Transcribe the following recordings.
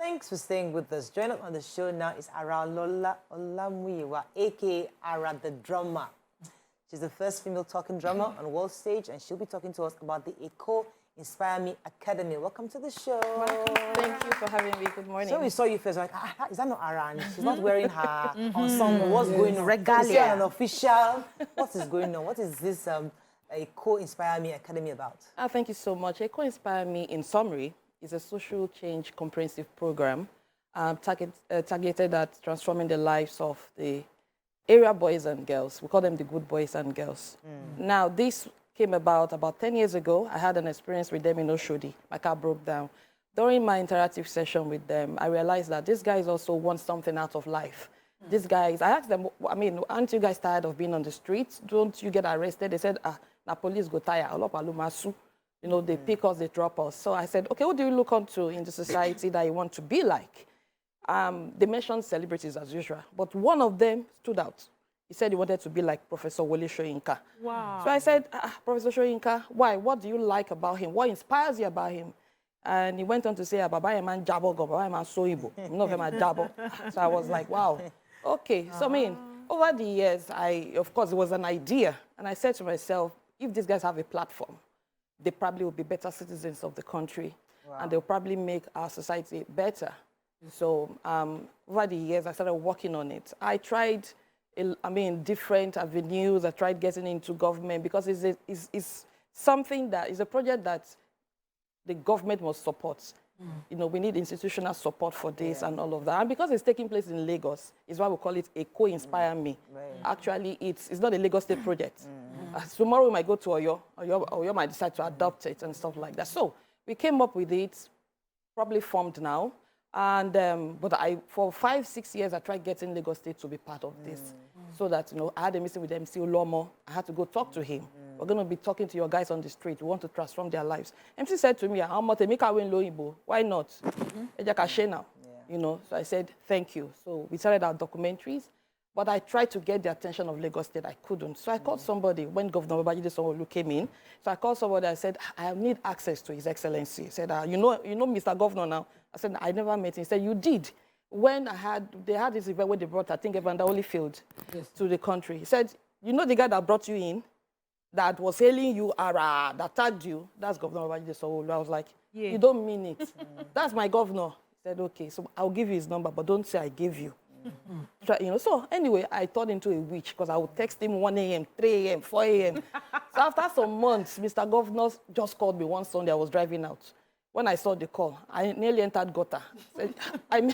Thanks for staying with us. Joining us on the show now is Araola Olamuyiwa, a.k.a. Ara the drummer. She's the first female talking drummer on world stage, and she'll be talking to us about the Eco Inspire Me Academy. Welcome to the show. Welcome. Thank you for having me. Good morning. So we saw you first, like, is that not Ara? She's not wearing her ensemble. What's going on? Regalia. An official. What is going on? What is this Eco Inspire Me Academy about? Thank you so much. Eco Inspire Me, in summary, is a social change comprehensive program targeted at transforming the lives of the area boys and girls. We call them the good boys and girls. Now, this came about 10 years ago. I had an experience with them in Oshodi. My car broke down. During my interactive session with them, I realized that these guys also want something out of life. These guys, I asked them, I mean, aren't you guys tired of being on the streets? Don't you get arrested? They said, the police go tired. You know, they pick us, they drop us. So I said, okay, what do you look onto in the society that you want to be like? They mentioned celebrities as usual, but one of them stood out. He said he wanted to be like Professor Wole Soyinka. Wow. So I said, Professor Soyinka, why? What do you like about him? What inspires you about him? And he went on to say, Baba man jabo go, Baba man soibo. No, man jabo. So I was like, wow. Okay. So I mean, over the years, of course, it was an idea. And I said to myself, if these guys have a platform, they probably will be better citizens of the country. Wow. And they'll probably make our society better. So over the years, I started working on it. I tried, different avenues. I tried getting into government because it's something that is a project that the government must support. You know, we need institutional support for this and all of that. And because it's taking place in Lagos, is why we call it Eco Inspire Me. Right. Actually, it's not a Lagos State project. Tomorrow we might go to Oyo might decide to adopt it and stuff like that. So we came up with it, probably formed now. And but for 5-6 years, I tried getting Lagos State to be part of this, so that I had a meeting with MC Olomo. I had to go talk to him. We're going to be talking to your guys on the street. We want to transform their lives. MC said to me, why not? Now. You know, so I said, thank you. So we started our documentaries, but I tried to get the attention of Lagos State. I couldn't. So I called somebody when Governor Babajide Sanwo-Olu came in. So I called somebody. I said, I need access to His Excellency. He said, you know, Mr. Governor now. I said, I never met him. He said, you did. When they had this event where they brought, I think, Evander Holyfield to the country. He said, you know the guy that brought you in, that was hailing you, that tagged you, that's Governor Babajide Sanwo-Olu. I was like, you don't mean it. That's my governor. He said, okay, so I'll give you his number, but don't say I gave you. So anyway, I turned into a witch because I would text him 1 a.m., 3 a.m., 4 a.m. So after some months, Mr. Governor just called me one Sunday. I was driving out. When I saw the call, I nearly entered gutter. I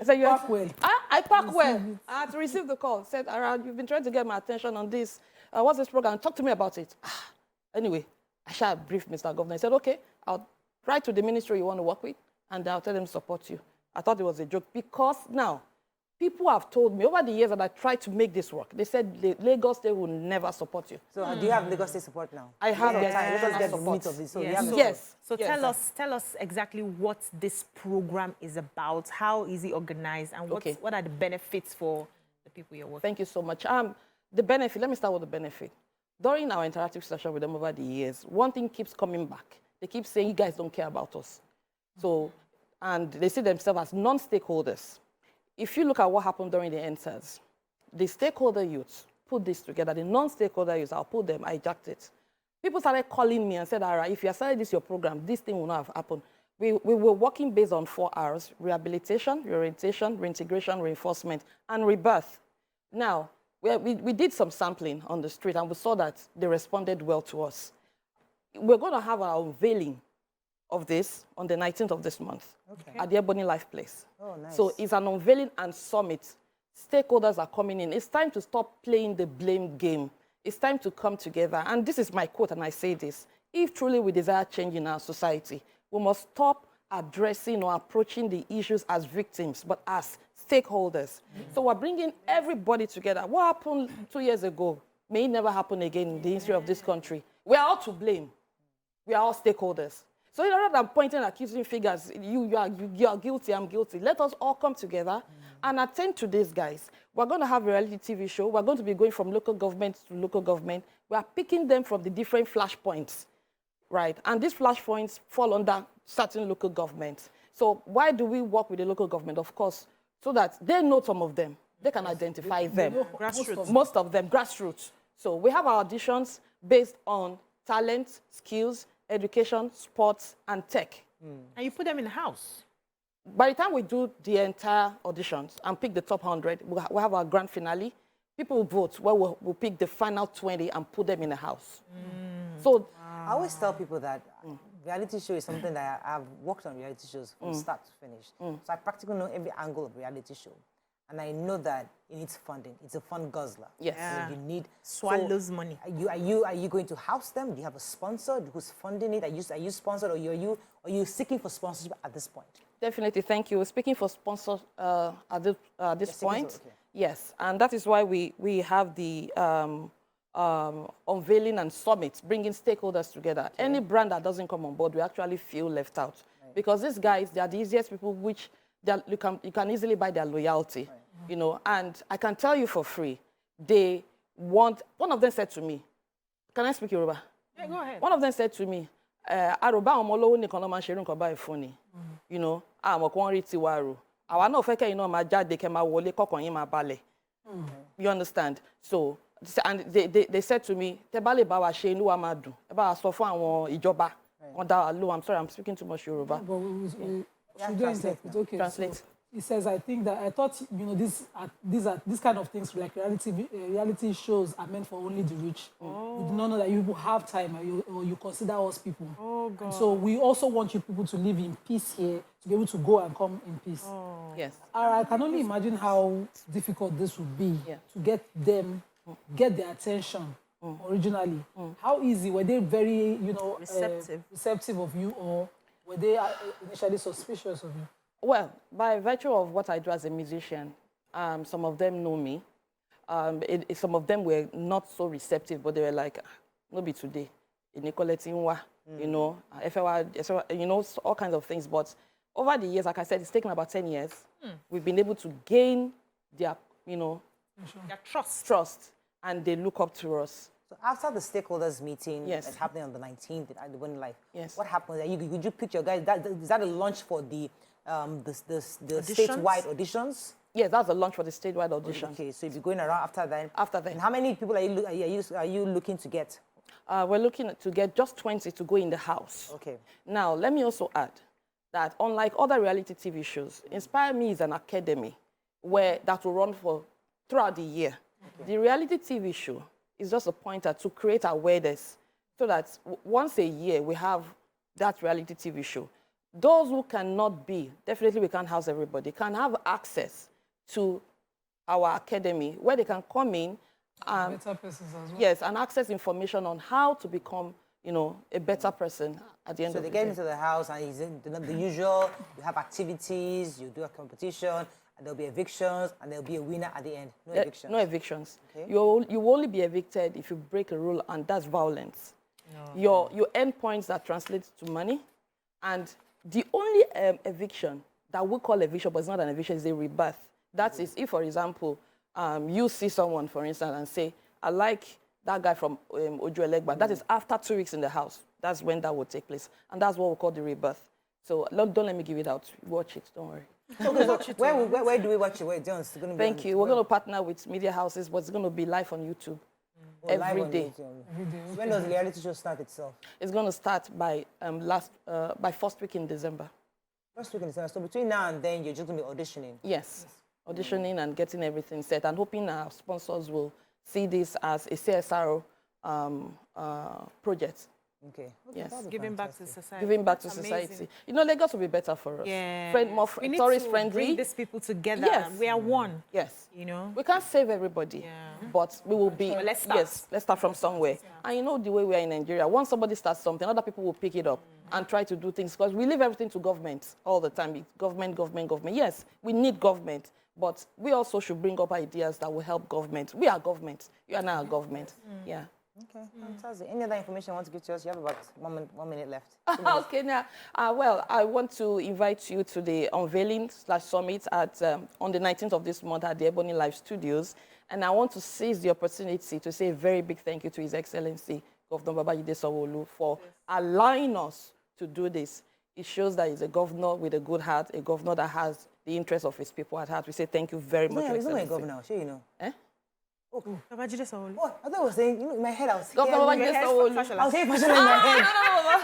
said, I park well. I had to receive the call. Said, Ara, you've been trying to get my attention on this. What's this program? Talk to me about it. Anyway, I shall brief Mr. Governor. He said, okay, I'll write to the ministry you want to work with, and I'll tell them to support you. I thought it was a joke because now, people have told me over the years that I tried to make this work. They said Lagos State will never support you. So do you have Lagos State support now? I have. Let us get the meat of this. So So tell us exactly what this program is about. How is it organized, and what are the benefits for the people you're working with? Thank you so much. The benefit. Let me start with the benefit. During our interactive session with them over the years, one thing keeps coming back. They keep saying, "You guys don't care about us." So, and they see themselves as non-stakeholders. If you look at what happened during the NSAS, the stakeholder youths put this together. The non-stakeholder youths, I hijacked it. People started calling me and said, Ara, if you started this your program, this thing will not have happened. We were working based on 4 R's: rehabilitation, reorientation, reintegration, reinforcement, and rebirth. Now, we did some sampling on the street, and we saw that they responded well to us. We're going to have our unveiling of this on the 19th of this month at the Ebony Life Place. Oh, nice. So it's an unveiling and summit. Stakeholders are coming in. It's time to stop playing the blame game. It's time to come together. And this is my quote, and I say this. If truly we desire change in our society, we must stop addressing or approaching the issues as victims, but as stakeholders. So we're bringing everybody together. What happened 2 years ago may never happen again in the history of this country. We are all to blame. We are all stakeholders. So rather than pointing accusing fingers, you are guilty, I'm guilty, let us all come together and attend to these guys. We're going to have a reality TV show. We're going to be going from local government to local government. We are picking them from the different flashpoints, right? And these flashpoints fall under certain local governments. So why do we work with the local government? Of course, so that they know some of them. They can identify them. Grassroots. Most of them, grassroots. So we have our auditions based on talent, skills, education, sports, and tech. And you put them in the house. By the time we do the entire auditions and pick the top 100, we'll have our grand finale. People will vote where we'll pick the final 20 and put them in the house. So I always tell people that reality show is something that I've worked on reality shows from start to finish. So I practically know every angle of reality show. And I know that it needs funding. It's a fund guzzler. Yes. Yeah. So you need Swallows money. Are you going to house them? Do you have a sponsor who's funding it? Are you sponsored, or are you seeking for sponsorship at this point? definitely, thank you. Speaking for sponsors at this point, okay. yes, and that is why we have the unveiling and summit, bringing stakeholders together. Okay. Any brand that doesn't come on board, we actually feel left out. Right. Because these guys, they are the easiest people which you can easily buy their loyalty, right. You know, and I can tell you for free, they want, one of them said to me, can I speak Yoruba? Yeah, go ahead. One of them said to me, Aroba omolowo nìkan ló máa ṣe irú nǹkan báyìí fún ni. You know, àmọ́ kò rí tiwa rò. Àwa náà fẹ́ kẹ́yìn náà máa jáde kẹ́ máa wọlé kọ́kàn yín máa balẹ̀. You understand? So, and they said to me, tẹ́ bá lè bá wa ṣe inú wa máa dùn. Ẹ bá wa sọ fún àwọn ìjọba. I'm sorry, I'm speaking too much Yoruba. But we should interpret. Okay. Translate. So he says, I think that I thought, you know, these kind of things like reality shows are meant for only the rich. Oh. We do not know that you people have time, or you consider us people. Oh, God. And so we also want you people to live in peace here, to be able to go and come in peace. Oh. Yes. I can only imagine how difficult this would be to get them, get their attention originally. How easy? Were they very, you know, receptive of you, or were they initially suspicious of you? Well, by virtue of what I do as a musician, some of them know me. Some of them were not so receptive, but they were like, no be today. Inequality, you know, you know, all kinds of things. But over the years, like I said, it's taken about 10 years. We've been able to gain their, you know, their trust. And they look up to us. So after the stakeholders meeting that's happening on the 19th at the Winning Life, yes. What happened? Could you pick your guys? Is that a launch for the statewide auditions? Yes, that's the launch for the statewide auditions. Okay, so you'll be going around after then. After then. And how many people are you looking to get? We're looking to get just 20 to go in the house. Okay. Now, let me also add that unlike other reality TV shows, Inspire Me is an academy that will run throughout the year. Okay. The reality TV show is just a pointer to create awareness so that once a year we have that reality TV show. Those who cannot be, definitely we can't house everybody, can have access to our academy where they can come in better persons as well. Yes, and access information on how to become, you know, a better person at the end of the day. So they get into the house and it's the usual, you have activities, you do a competition, and there'll be evictions, and there'll be a winner at the end. No evictions. No evictions. Okay. You will only be evicted if you break a rule, and that's violence. No. You earn points that translate to money, and the only eviction that we call eviction, but it's not an eviction, is a rebirth. That is if, for example, you see someone, for instance, and say, I like that guy from Ojuelegba. That is after 2 weeks in the house. That's when that will take place. And that's what we call the rebirth. So don't let me give it out. Watch it, don't worry. Okay, so where do we watch it? Where it's going to be? Thank you. We're going to partner with media houses, but it's going to be live on YouTube. Every day. When does the reality show start itself? It's going to start by first week in December. First week in December. So between now and then, you're just going to be auditioning? Yes. Auditioning and getting everything set, and hoping our sponsors will see this as a CSR project. Okay. Yes. Giving back to society. Giving back to society. You know, Lagos will be better for us. Yeah. More tourist friendly. Bring these people together. Yes. We are one. Yes. You know. We can't save everybody. Yeah. But we will be. Well, let's start. Yes. Let's start from somewhere. And you know the way we are in Nigeria. Once somebody starts something, other people will pick it up and try to do things, because we leave everything to government all the time. Government. Yes, we need government. But we also should bring up ideas that will help government. We are government. You are now a government. Yeah. Okay, fantastic. Any other information you want to give to us? You have about 1 minute left. Okay, now, well, I want to invite you to the unveiling/summit on the 19th of this month at the Ebony Live Studios. And I want to seize the opportunity to say a very big thank you to His Excellency, Governor Babajide Sanwo-Olu, for allowing us to do this. it shows that he's a governor with a good heart, a governor that has the interests of his people at heart. We say thank you very much. He's not my governor, sure you know. Eh? Oh, Babajide Sanwo-Olu. what? I thought I was saying, in my head, I was Governor Babajide Sanwo-Olu. I was saying fashion in my head. I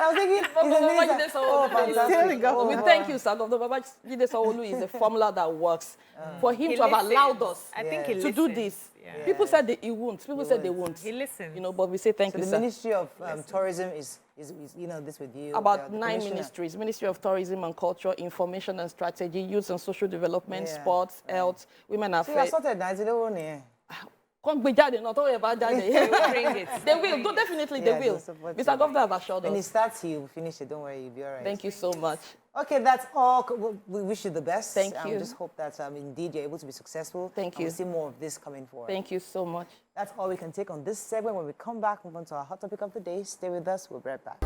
was thinking, Babajide oh, fantastic. We thank you, sir. Governor Babajide Sanwo-Olu is a formula that works. For him to have allowed us to do this. Yeah. People said that he won't. People said they won't. He listened. You know, but we say thank you, the sir. Ministry of Tourism is, you know, this with you. About 9 ministries. Ministry of Tourism and Culture, Information and Strategy, Youth and Social Development, Sports, Health, Women Affairs. So I started 90 Don't worry about that. They will. Definitely, they will. Mr. Governor has assured us. When it starts, he'll finish it. Don't worry, you'll be all right. Thank you so much. Okay, that's all. We wish you the best. Thank you. Just hope that indeed you're able to be successful. Thank you. We'll see more of this coming forward. Thank you so much. That's all we can take on this segment. When we come back, move on to our hot topic of the day. Stay with us. We'll be right back.